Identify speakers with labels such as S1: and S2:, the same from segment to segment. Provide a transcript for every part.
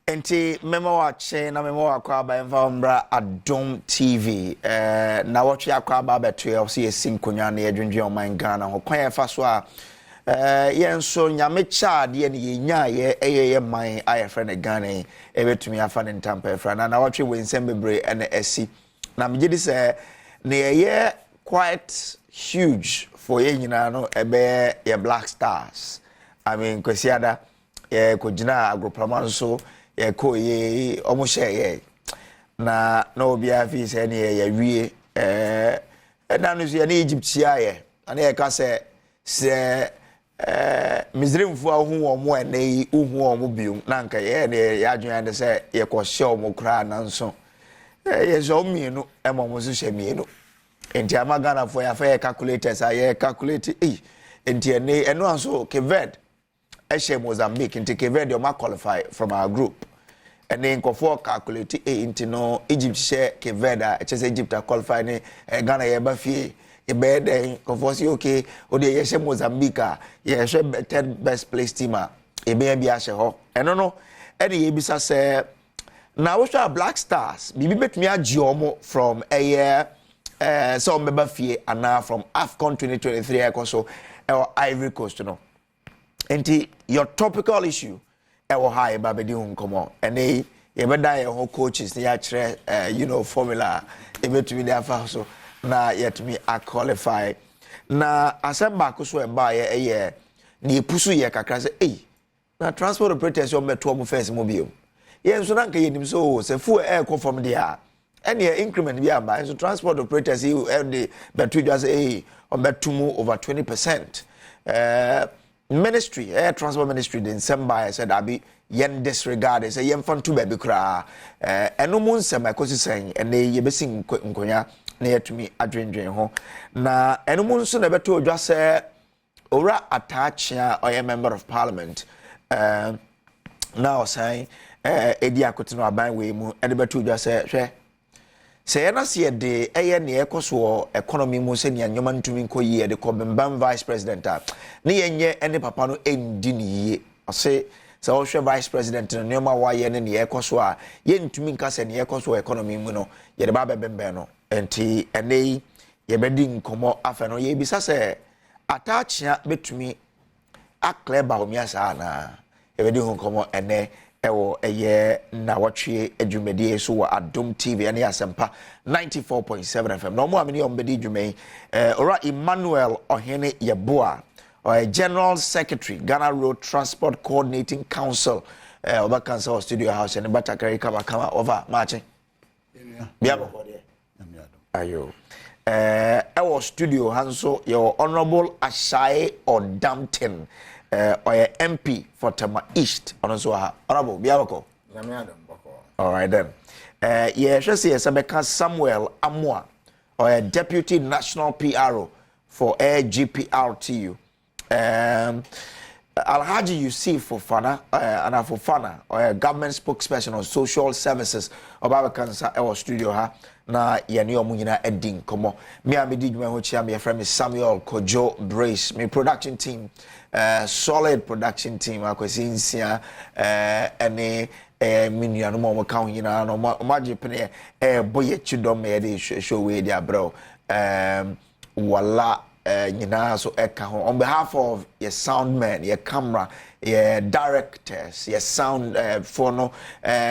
S1: Enti memo wache na memo wakwa ba mva Adom TV Nnawotwi akwa ba beto ye so yesim konwa na yedwendwe oman Ghana ho kwan ye fa so a yenso nyame cha de ne yenya ye ye man aye friend Ghana e betumi afa ne ntampa efra na Nnawotwi wensem bebre na esi na megidi se ne ye quite huge for ye nyina no ebe ye Black Stars. I mean kwesiada ye kojina agropraman so ye ko ye omo ye na obi afi se ne ye wie na no so ye na Egypt ya ye na ye ka se Misraimfo ahu omo ene uhu omo bium na nka ye ne ya adwen de se ye ko hye omo kra na nso ye zo mienu emomo so hye mienu enti amagana for ya fa calculators aye calculate enti eno anso keved Eshe Mozambique into Cape ma qualify from our group. And then for calculate into no Egypt share Cape Verde, Egypt qualify ne Ghana yeba fee. E be then conforsi okay, o de Eshe Mozambique, ye share 10 best place teamer. E be ashe ho. And no, any yebisa say now we show Black Stars. Bibi betumi agiomo from a year so member fee and now from AFCON 2023 ekoso Ivory Coast no. Enti your topical issue ewo high babedi hunkomo ene yebeda ye ho coaches ne ya kire formula ebetumi dey afa so na yetumi a qualify na asemba koso eba ye ne pusu ye kakra se na transport operators yo meto mo first mo biom ye nso na nka yenim so se fu e from there ene increment bi amba so transport operators you the beto just on betumu over 20%. Ministry, air transport ministry, then somebody said, I be yen disregarded, say yen fun to baby cry. And no moon say my cousin saying, and they ye be sing nkonya near to me a drain home. Na and no moon soon ever told just say, ora attach or a member of parliament. Now saying, Edia Cotino by way, and ever to just say na se de ne ekoso economy mu se nya nyoma ntumi ko ye de ko bembam vice president na yenye ene papa no endi ni ye ase se wo hwe vice president no nyoma wa ye ne ekoso a ye ntumi nka se ne ekoso economy mu no ye de ba bembe no enti ene ye bedi nkomo afa no ye bisa se atachia betumi akleba omiasa na ye bedi nkomo ene ewo eye Nnawotwi adwumedie so wa Adom TV ane asempa 94.7 FM no mo ameni ombedi dwumei ora Emmanuel Ohene Yeboa or General Secretary Ghana Road Transport Coordinating Council over Council Studio House and Batakari kama over marching biabo ayo ewo studio hanso your honorable Ashai Odampton or MP for Tema East also honorable biabako all right then yeah just say Sabeka Samuel Amwa or deputy national PRO for GPRTU Alhaji Yusuf Fofana and Fofana or government spokesperson on social services of our cancer our studio ha na yeni omunyina edin komo me amedi dwuma ho chia me friend Samuel Kojo Brace me production team solid production team akwesi nsia ene minua no mo ka ho nyina no maje pene boye chidom me dey show we dia bro wala nyina so eka ho on behalf of your sound man your camera your directors your sound for no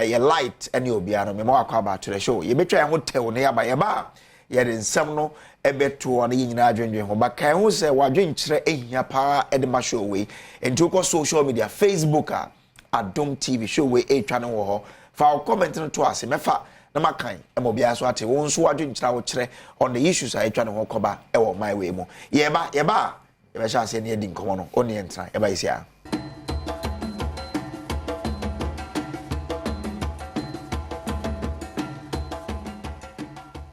S1: your light and your biano me mo akwa ba to the show ye betwa ho tew ne yaba yaba ye den nsem no ebeto on nyina adwendwen ho ba kan ho se wadwen kire ehia pa e de ma show we enti ko social media Facebook Adom TV show we twa ne wo ho fa comment no to ase mefa na makan e mo bia so ate won so wadwen kire wo kire on the issues I twa ne ho koba e wo my way mo ye ba ye be sha ase ne edi nkomo no oni entra ye ba isia